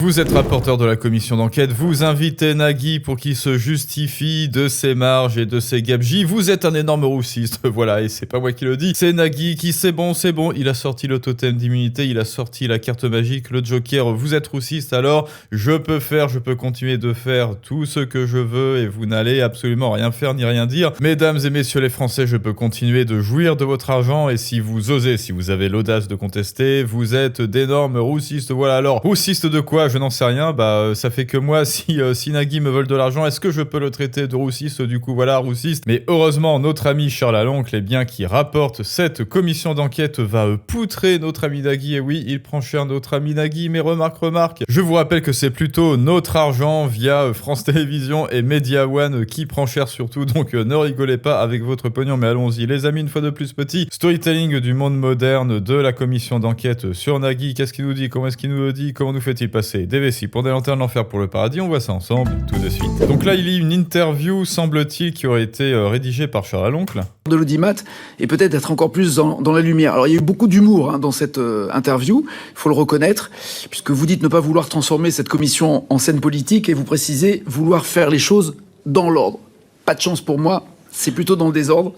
Vous êtes rapporteur de la commission d'enquête, vous invitez Nagui pour qu'il se justifie de ses marges et de ses gabegies. Vous êtes un énorme roussiste, voilà, et c'est pas moi qui le dis. C'est Nagui qui, c'est bon, il a sorti le totem d'immunité, il a sorti la carte magique, le joker. Vous êtes roussiste, alors je peux continuer de faire tout ce que je veux et vous n'allez absolument rien faire ni rien dire. Mesdames et messieurs les Français, je peux continuer de jouir de votre argent et si vous osez, si vous avez l'audace de contester, vous êtes d'énormes roussistes. Voilà, alors, roussiste de quoi ? Je n'en sais rien, ça fait que moi, si Nagui me vole de l'argent, est-ce que je peux le traiter de roussiste ? Du coup, voilà, roussiste. Mais heureusement, notre ami Charles Aloncle, eh bien, qui rapporte cette commission d'enquête, va poutrer notre ami Nagui. Et oui, il prend cher notre ami Nagui, mais remarque, je vous rappelle que c'est plutôt notre argent via France Télévisions et Media One qui prend cher surtout, donc ne rigolez pas avec votre pognon, mais allons-y. Les amis, une fois de plus, petit storytelling du monde moderne de la commission d'enquête sur Nagui. Qu'est-ce qu'il nous dit ? Comment est-ce qu'il nous le dit ? Comment nous fait-il passer des vessies pour des lanternes, l'enfer pour le paradis? On voit ça ensemble tout de suite. Donc là, il y a une interview, semble-t-il, qui aurait été rédigée par Charles Aloncle. De l'audimat et peut-être être encore plus dans la lumière. Alors il y a eu beaucoup d'humour dans cette interview, il faut le reconnaître, puisque vous dites ne pas vouloir transformer cette commission en scène politique et vous précisez vouloir faire les choses dans l'ordre. Pas de chance pour moi, c'est plutôt dans le désordre,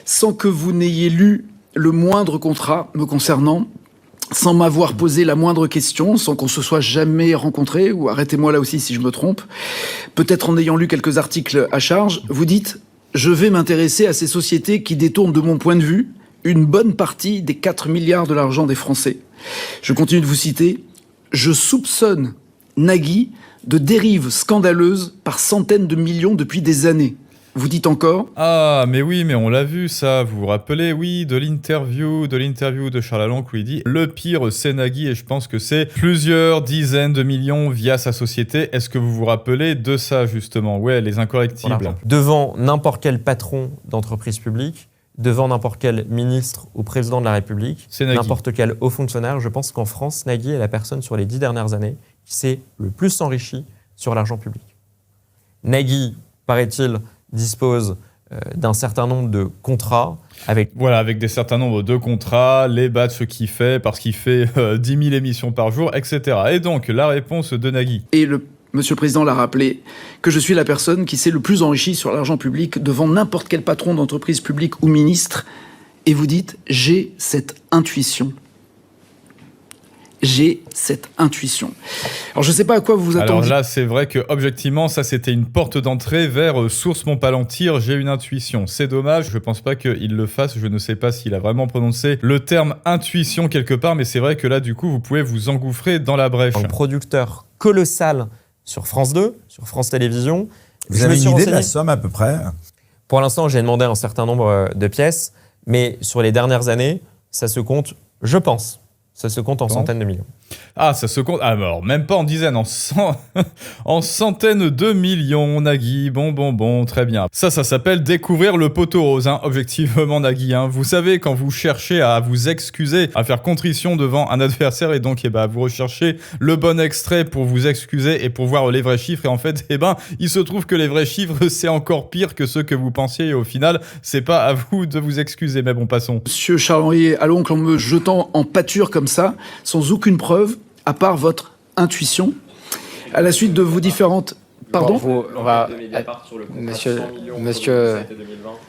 sans que vous n'ayez lu le moindre contrat me concernant, sans m'avoir posé la moindre question, sans qu'on se soit jamais rencontré, ou arrêtez-moi là aussi si je me trompe, peut-être en ayant lu quelques articles à charge, vous dites « Je vais m'intéresser à ces sociétés qui détournent de mon point de vue une bonne partie des 4 milliards de l'argent des Français. » Je continue de vous citer « Je soupçonne Nagui de dérives scandaleuses par centaines de millions depuis des années. » Vous dites encore ? Ah, mais oui, mais on l'a vu ça, vous vous rappelez, oui, de l'interview de Charles Aloncle où il dit « Le pire, c'est Nagui » et je pense que c'est plusieurs dizaines de millions via sa société. Est-ce que vous vous rappelez de ça, justement ? Ouais, les incorrectibles. Voilà. Devant n'importe quel patron d'entreprise publique, devant n'importe quel ministre ou président de la République, n'importe quel haut fonctionnaire, je pense qu'en France, Nagui est la personne sur les 10 dernières années qui s'est le plus enrichi sur l'argent public. Nagui, paraît-il, dispose d'un certain nombre de contrats avec... Voilà, avec des certains nombres de contrats, les badges qu'il fait, parce qu'il fait 10 000 émissions par jour, etc. Et donc, la réponse de Nagui. Et Monsieur le Président l'a rappelé, que je suis la personne qui s'est le plus enrichie sur l'argent public devant n'importe quel patron d'entreprise publique ou ministre. Et vous dites, j'ai cette intuition. J'ai cette intuition. Alors, je ne sais pas à quoi vous vous attendiez. Alors là, c'est vrai que objectivement, ça, c'était une porte d'entrée vers Source Montpalantir, j'ai une intuition. C'est dommage, je pense pas qu'il le fasse, je ne sais pas s'il a vraiment prononcé le terme intuition quelque part, mais c'est vrai que là, du coup, vous pouvez vous engouffrer dans la brèche. Un producteur colossal sur France 2, sur France Télévisions. Vous avez une idée de la somme à peu près ? Pour l'instant, j'ai demandé un certain nombre de pièces, mais sur les dernières années, ça se compte, je pense, ça se compte en centaines de millions. Ah, ça se compte... Ah, alors, même pas en dizaines, en centaines de millions, Nagui. Bon, très bien. Ça s'appelle découvrir le poteau rose, hein, objectivement, Nagui. Hein. Vous savez, quand vous cherchez à vous excuser, à faire contrition devant un adversaire, et donc, vous recherchez le bon extrait pour vous excuser et pour voir les vrais chiffres, et en fait, il se trouve que les vrais chiffres, c'est encore pire que ceux que vous pensiez, et au final, c'est pas à vous de vous excuser. Mais bon, passons. Monsieur Charles-Henri Aloncle, en me jetant en pâture comme ça, sans aucune preuve, à part votre intuition, à la suite de vos différentes... Pardon ? On va... Monsieur...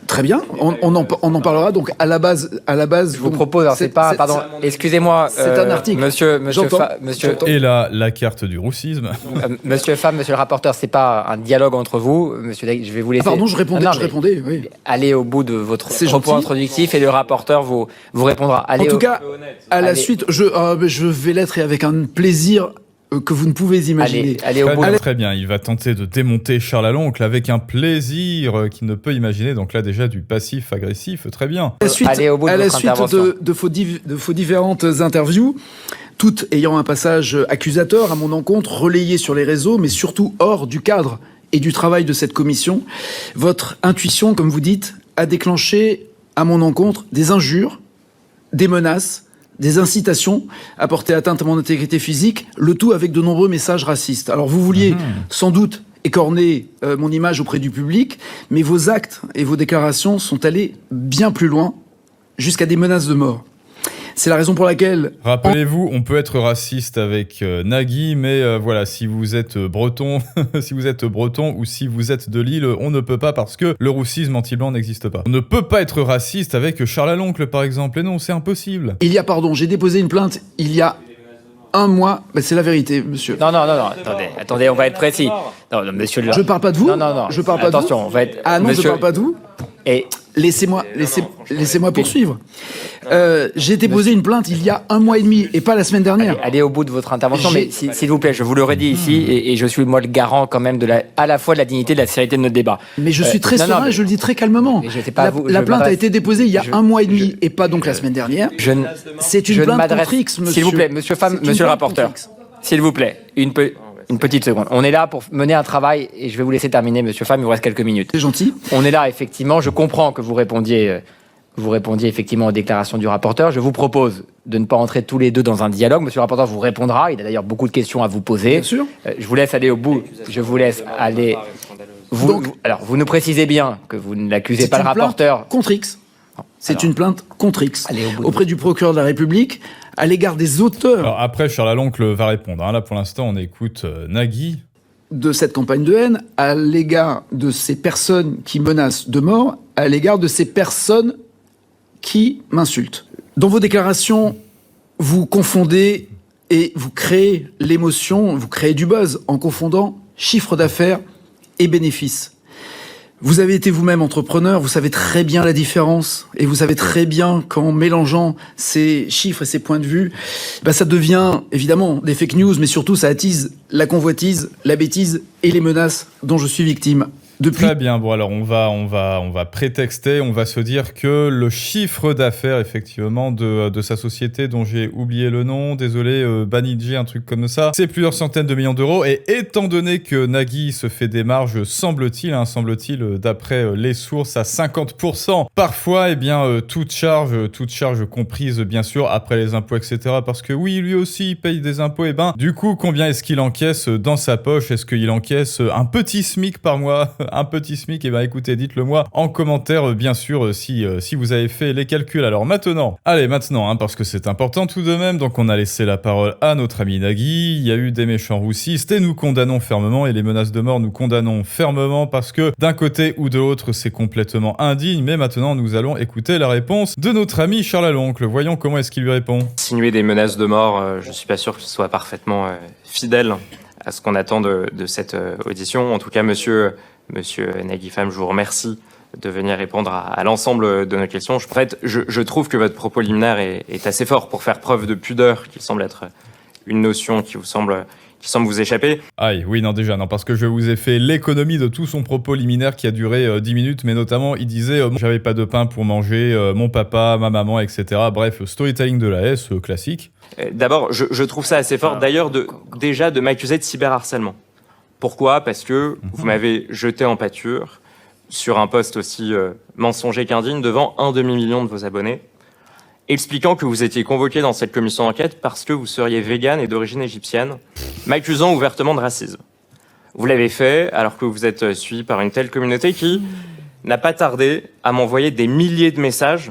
Très bien, on en parlera. Donc, à la base... Je vous propose, alors c'est pas... Pardon, excusez-moi. C'est un article. Monsieur... Et là, la carte du roussisme. Monsieur le rapporteur, c'est pas un dialogue entre vous. Monsieur Nagui, je vais vous laisser... Ah pardon, je répondais, oui. Allez au bout de votre propos introductif et le rapporteur vous répondra. Allez en tout cas, à la suite, je vais l'être et avec un plaisir... que vous ne pouvez imaginer. Allez au bout. Très bien, il va tenter de démonter Charles Aloncle avec un plaisir qu'il ne peut imaginer. Donc là, déjà, du passif-agressif, très bien. À la suite de vos différentes interviews, toutes ayant un passage accusateur à mon encontre, relayé sur les réseaux, mais surtout hors du cadre et du travail de cette commission, votre intuition, comme vous dites, a déclenché à mon encontre des injures, des menaces, des incitations à porter atteinte à mon intégrité physique, le tout avec de nombreux messages racistes. Alors vous vouliez sans doute écorner mon image auprès du public, mais vos actes et vos déclarations sont allés bien plus loin, jusqu'à des menaces de mort. C'est la raison pour laquelle... Rappelez-vous, on peut être raciste avec Nagui, mais voilà, si vous êtes breton, si vous êtes breton ou si vous êtes de Lille, on ne peut pas parce que le roussisme anti-blanc n'existe pas. On ne peut pas être raciste avec Charles Aloncle, par exemple, et non, c'est impossible. J'ai déposé une plainte il y a 1 mois, c'est la vérité, monsieur. Non, attendez, on va être précis. Non, monsieur le... Je parle pas de vous. Non. Je parle pas de vous. Attention, on va être... Ah non, monsieur... je parle pas de vous. Et... Laissez-moi poursuivre. J'ai déposé une plainte il y a 1 mois et demi et pas la semaine dernière. Allez au bout de votre intervention, mais s'il vous plaît, je vous l'aurais dit ici, et je suis moi le garant quand même à la fois de la dignité et de la sérénité de notre débat. Mais je suis très serein et je le dis très calmement. La plainte a été déposée il y a 1 mois et demi et pas donc la semaine dernière. C'est une plainte contre X, monsieur. S'il vous plaît, monsieur le rapporteur, s'il vous plaît, une petite seconde. On est là pour mener un travail, et je vais vous laisser terminer, monsieur Pham, il vous reste quelques minutes. C'est gentil. On est là, effectivement, je comprends que vous répondiez effectivement aux déclarations du rapporteur. Je vous propose de ne pas entrer tous les deux dans un dialogue. Monsieur le rapporteur vous répondra, il a d'ailleurs beaucoup de questions à vous poser. Bien sûr. Je vous laisse aller au bout, alors, vous nous précisez bien que vous ne l'accusez pas le rapporteur. Contre X. C'est une plainte contre X auprès du procureur de la République à l'égard des auteurs. Alors après, Charles Aloncle va répondre. Là, pour l'instant, on écoute Nagui. De cette campagne de haine, à l'égard de ces personnes qui menacent de mort, à l'égard de ces personnes qui m'insultent. Dans vos déclarations, vous confondez et vous créez l'émotion, vous créez du buzz en confondant chiffre d'affaires et bénéfices. Vous avez été vous-même entrepreneur, vous savez très bien la différence, et vous savez très bien qu'en mélangeant ces chiffres et ces points de vue, ça devient évidemment des fake news, mais surtout ça attise la convoitise, la bêtise et les menaces dont je suis victime. Très bien, bon alors on va prétexter, on va se dire que le chiffre d'affaires effectivement de sa société dont j'ai oublié le nom, désolé, Banijé, un truc comme ça, c'est plusieurs centaines de millions d'euros, et étant donné que Nagui se fait des marges, semble-t-il, d'après les sources, à 50%, parfois, toute charge comprise bien sûr après les impôts, etc. Parce que oui, lui aussi il paye des impôts, du coup, combien est-ce qu'il encaisse dans sa poche? Est-ce qu'il encaisse un petit SMIC par mois? Un petit SMIC, écoutez, dites-le moi en commentaire, bien sûr, si vous avez fait les calculs. Alors maintenant, parce que c'est important tout de même, donc on a laissé la parole à notre ami Nagui, il y a eu des méchants roussistes, et nous condamnons fermement, et les menaces de mort, nous condamnons fermement, parce que d'un côté ou de l'autre, c'est complètement indigne, mais maintenant, nous allons écouter la réponse de notre ami Charles Aloncle. Voyons comment est-ce qu'il lui répond. Insinuer des menaces de mort, je suis pas sûr que ce soit parfaitement fidèle à ce qu'on attend de cette audition. En tout cas, Monsieur Nagui Pham, je vous remercie de venir répondre à l'ensemble de nos questions. En fait, je trouve que votre propos liminaire est assez fort pour faire preuve de pudeur, qui semble être une notion qui semble vous échapper. Aïe, oui, non, parce que je vous ai fait l'économie de tout son propos liminaire qui a duré 10 minutes, mais notamment, il disait j'avais pas de pain pour manger, mon papa, ma maman, etc. Bref, storytelling de la S, classique. D'abord, je trouve ça assez fort, d'ailleurs, déjà de m'accuser de cyberharcèlement. Pourquoi ? Parce que vous m'avez jeté en pâture sur un post aussi mensonger qu'indigne devant 1 demi-million de vos abonnés, expliquant que vous étiez convoqué dans cette commission d'enquête parce que vous seriez vegan et d'origine égyptienne, m'accusant ouvertement de racisme. Vous l'avez fait alors que vous êtes suivi par une telle communauté qui n'a pas tardé à m'envoyer des milliers de messages,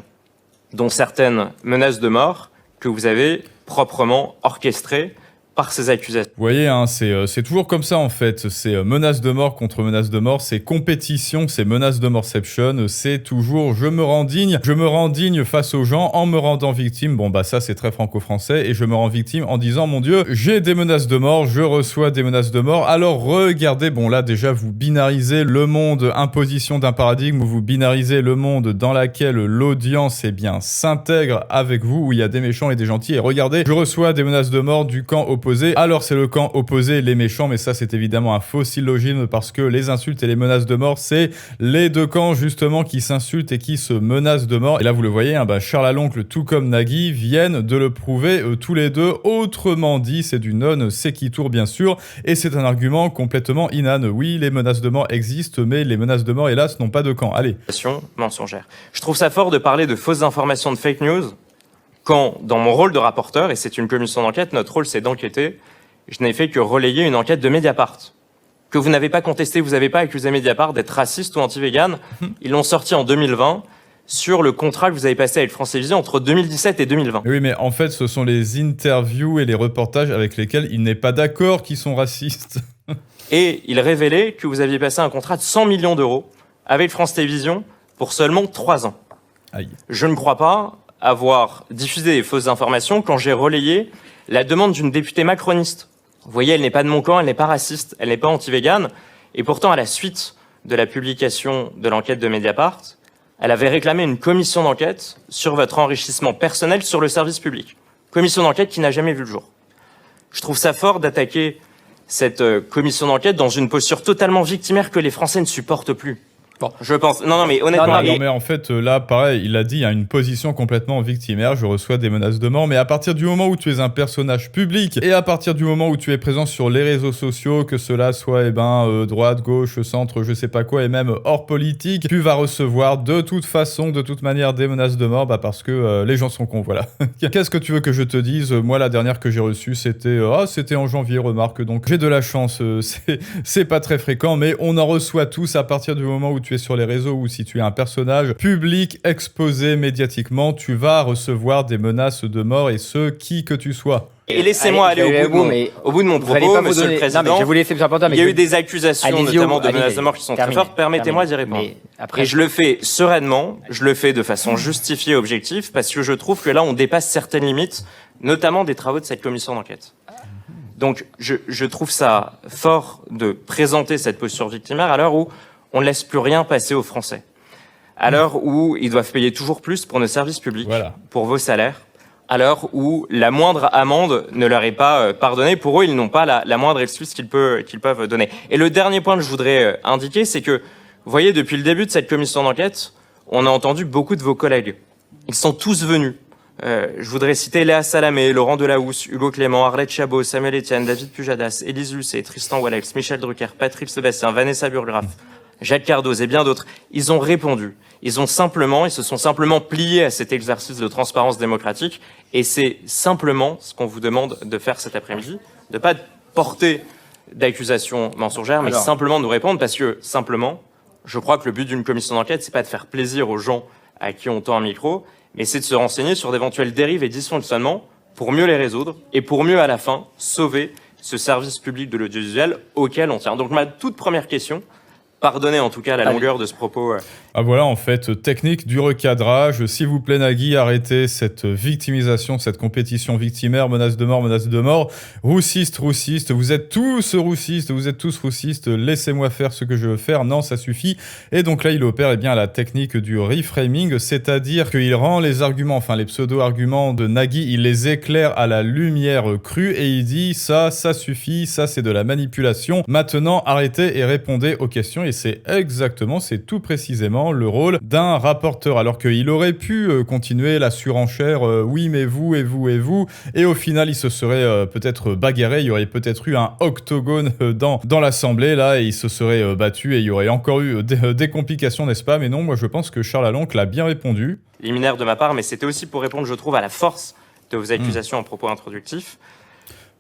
dont certaines menaces de mort, que vous avez proprement orchestrées par ces accusations. Vous voyez, c'est toujours comme ça en fait, c'est menace de mort contre menace de mort, c'est compétition, c'est menace de morception, c'est toujours je me rends digne face aux gens en me rendant victime. Bon ça c'est très franco-français, et je me rends victime en disant mon Dieu, j'ai des menaces de mort, je reçois des menaces de mort. Alors regardez, là déjà vous binarisez le monde, imposition d'un paradigme, où vous binarisez le monde dans lequel l'audience s'intègre avec vous, où il y a des méchants et des gentils, et regardez, je reçois des menaces de mort du camp opposé. Alors c'est le camp opposé, les méchants, mais ça c'est évidemment un faux syllogisme, parce que les insultes et les menaces de mort, c'est les deux camps justement qui s'insultent et qui se menacent de mort. Et là vous le voyez, Charles Aloncle tout comme Nagui viennent de le prouver tous les deux. Autrement dit, c'est du non séquitur bien sûr, et c'est un argument complètement inane. Oui, les menaces de mort existent, mais les menaces de mort hélas n'ont pas de camp. Allez. Mensongère. Je trouve ça fort de parler de fausses informations, de fake news, quand, dans mon rôle de rapporteur, et c'est une commission d'enquête, notre rôle c'est d'enquêter, je n'ai fait que relayer une enquête de Mediapart, que vous n'avez pas contesté, vous n'avez pas accusé Mediapart d'être raciste ou anti-vegan. Ils l'ont sorti en 2020, sur le contrat que vous avez passé avec France Télévisions entre 2017 et 2020. Oui, mais en fait, ce sont les interviews et les reportages avec lesquels il n'est pas d'accord qui sont racistes. Et il révélait que vous aviez passé un contrat de 100 millions d'euros avec France Télévisions pour seulement 3 ans. Aïe. Je ne crois pas avoir diffusé des fausses informations quand j'ai relayé la demande d'une députée macroniste. Vous voyez, elle n'est pas de mon camp, elle n'est pas raciste, elle n'est pas anti-végane. Et pourtant, à la suite de la publication de l'enquête de Mediapart, elle avait réclamé une commission d'enquête sur votre enrichissement personnel sur le service public. Commission d'enquête qui n'a jamais vu le jour. Je trouve ça fort d'attaquer cette commission d'enquête dans une posture totalement victimaire que les Français ne supportent plus. Bon, je pense. Non, mais honnêtement. Non, mais en fait, là, pareil, il a dit, il y a une position complètement victimaire. Je reçois des menaces de mort. Mais à partir du moment où tu es un personnage public et à partir du moment où tu es présent sur les réseaux sociaux, que cela soit, droite, gauche, centre, je sais pas quoi, et même hors politique, tu vas recevoir de toute façon, de toute manière, des menaces de mort, parce que les gens sont cons, voilà. Qu'est-ce que tu veux que je te dise? Moi, la dernière que j'ai reçue, c'était en janvier, remarque. Donc, j'ai de la chance. C'est pas très fréquent, mais on en reçoit tous à partir du moment où tu es sur les réseaux ou si tu es un personnage public exposé médiatiquement, tu vas recevoir des menaces de mort et ce, qui que tu sois. Et laissez-moi aller au bout de mon propos, monsieur le Président. Non, mais je vous laisse, il y a eu des accusations, notamment de menaces de mort qui sont très fortes. Permettez-moi d'y répondre. Et je le fais sereinement, je le fais de façon justifiée et objective, parce que je trouve que là, on dépasse certaines limites, notamment des travaux de cette commission d'enquête. Donc, je trouve ça fort de présenter cette posture victimaire à l'heure où on ne laisse plus rien passer aux Français. À l'heure où ils doivent payer toujours plus pour nos services publics, pour vos salaires, à l'heure où la moindre amende ne leur est pas pardonnée. Pour eux, ils n'ont pas la moindre excuse qu'ils peuvent donner. Et le dernier point que je voudrais indiquer, c'est que, vous voyez, depuis le début de cette commission d'enquête, on a entendu beaucoup de vos collègues. Ils sont tous venus. Je voudrais citer Léa Salamé, Laurent Delahousse, Hugo Clément, Arlette Chabot, Samuel Etienne, David Pujadas, Élise Lucet, Tristan Walex, Michel Drucker, Patrick Sébastien, Vanessa Burgraff, Jacques Cardoz et bien d'autres. Ils ont répondu. Ils se sont simplement pliés à cet exercice de transparence démocratique. Et c'est simplement ce qu'on vous demande de faire cet après-midi, de pas porter d'accusations mensongères, mais simplement de nous répondre, parce que simplement, je crois que le but d'une commission d'enquête, c'est pas de faire plaisir aux gens à qui on tend un micro, mais c'est de se renseigner sur d'éventuelles dérives et dysfonctionnements pour mieux les résoudre et pour mieux, à la fin, sauver ce service public de l'audiovisuel auquel on tient. Donc ma toute première question, pardonnez en tout cas la longueur de ce propos. Ah voilà, en fait, technique du recadrage. S'il vous plaît, Nagui, arrêtez cette victimisation, cette compétition victimaire, menace de mort. Roussiste, vous êtes tous roussistes, laissez-moi faire ce que je veux faire. Non, ça suffit. Et donc là, il opère la technique du reframing, c'est-à-dire qu'il rend les arguments, les pseudo-arguments de Nagui, il les éclaire à la lumière crue et il dit ça suffit, ça c'est de la manipulation. Maintenant, arrêtez et répondez aux questions. Et c'est tout précisément le rôle d'un rapporteur, alors qu'il aurait pu continuer la surenchère, oui mais vous, et au final il se serait peut-être bagarré, il y aurait peut-être eu un octogone dans l'Assemblée là, et il se serait battu et il y aurait encore eu des complications, n'est-ce pas? Mais non, moi je pense que Charles Aloncle a bien répondu. Liminaire de ma part, mais c'était aussi pour répondre, je trouve, à la force de vos accusations en propos introductifs.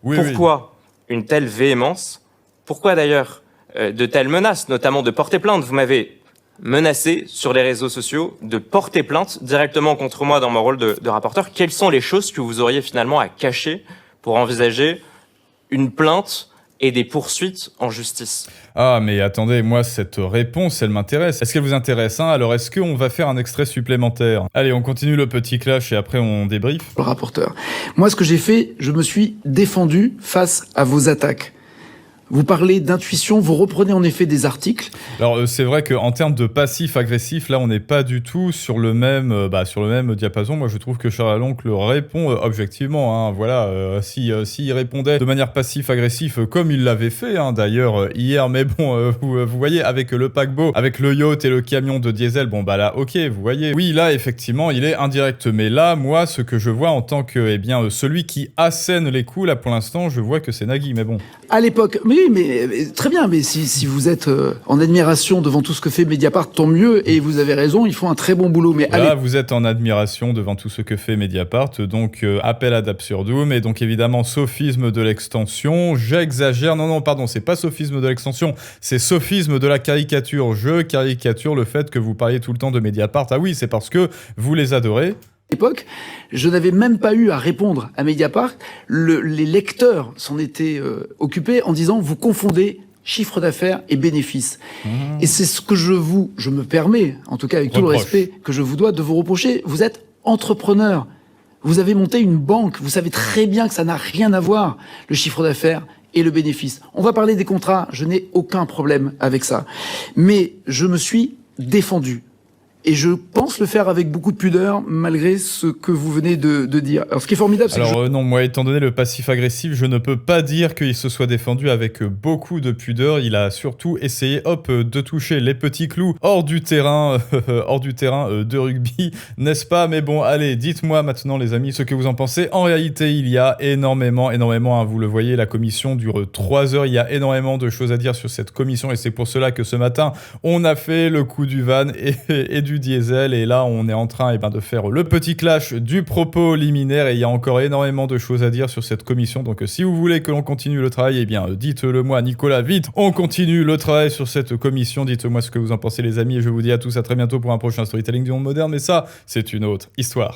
Pourquoi une telle véhémence? Pourquoi d'ailleurs de telles menaces, notamment de porter plainte? Vous m'avez menacé sur les réseaux sociaux de porter plainte directement contre moi dans mon rôle de rapporteur. Quelles sont les choses que vous auriez finalement à cacher pour envisager une plainte et des poursuites en justice? Ah, mais attendez, moi, cette réponse, elle m'intéresse. Est-ce qu'elle vous intéresse, hein? Alors, est-ce qu'on va faire un extrait supplémentaire? Allez, on continue le petit clash et après, on débrief. Le rapporteur. Moi, ce que j'ai fait, je me suis défendu face à vos attaques. Vous parlez d'intuition, vous reprenez en effet des articles. Alors c'est vrai qu'en termes de passif-agressif, là on n'est pas du tout sur le même diapason. Moi je trouve que Charles Aloncle répond objectivement. Voilà, s'il répondait de manière passif-agressive comme il l'avait fait d'ailleurs hier, mais bon, vous voyez avec le paquebot, avec le yacht et le camion de diesel, bon bah là ok, vous voyez. Oui là effectivement il est indirect, mais là moi ce que je vois en tant que celui qui assène les coups, là pour l'instant je vois que c'est Nagui, mais bon. À l'époque, mais mais très bien. Mais si vous êtes en admiration devant tout ce que fait Mediapart, tant mieux. Et vous avez raison, ils font un très bon boulot. Mais là, vous êtes en admiration devant tout ce que fait Mediapart. Donc, appel ad absurdum. Et donc, évidemment, sophisme de l'extension. J'exagère. Non, pardon, c'est pas sophisme de l'extension. C'est sophisme de la caricature. Je caricature le fait que vous parliez tout le temps de Mediapart. Ah oui, c'est parce que vous les adorez. L'époque, je n'avais même pas eu à répondre à Mediapart. Les lecteurs s'en étaient occupés en disant « vous confondez chiffre d'affaires et bénéfices ». Et c'est ce que je me permets, en tout cas avec tout le respect que je vous dois, de vous reprocher. Vous êtes entrepreneur. Vous avez monté une banque. Vous savez très bien que ça n'a rien à voir, le chiffre d'affaires et le bénéfice. On va parler des contrats. Je n'ai aucun problème avec ça. Mais je me suis défendu. Et je pense le faire avec beaucoup de pudeur, malgré ce que vous venez de dire. Alors, ce qui est formidable, c'est que non, moi, étant donné le passif agressif, je ne peux pas dire qu'il se soit défendu avec beaucoup de pudeur. Il a surtout essayé, de toucher les petits clous hors du terrain de rugby, n'est-ce pas? Mais bon, allez, dites-moi maintenant, les amis, ce que vous en pensez. En réalité, il y a énormément, hein, vous le voyez, la commission dure 3 heures. Il y a énormément de choses à dire sur cette commission, et c'est pour cela que ce matin, on a fait le coup du van et du diesel, et là on est en train de faire le petit clash du propos liminaire, et il y a encore énormément de choses à dire sur cette commission. Donc si vous voulez que l'on continue le travail, dites-le moi, Nicolas, vite, on continue le travail sur cette commission. Dites-moi ce que vous en pensez, les amis, et je vous dis à tous à très bientôt pour un prochain Storytelling du monde moderne, mais ça c'est une autre histoire.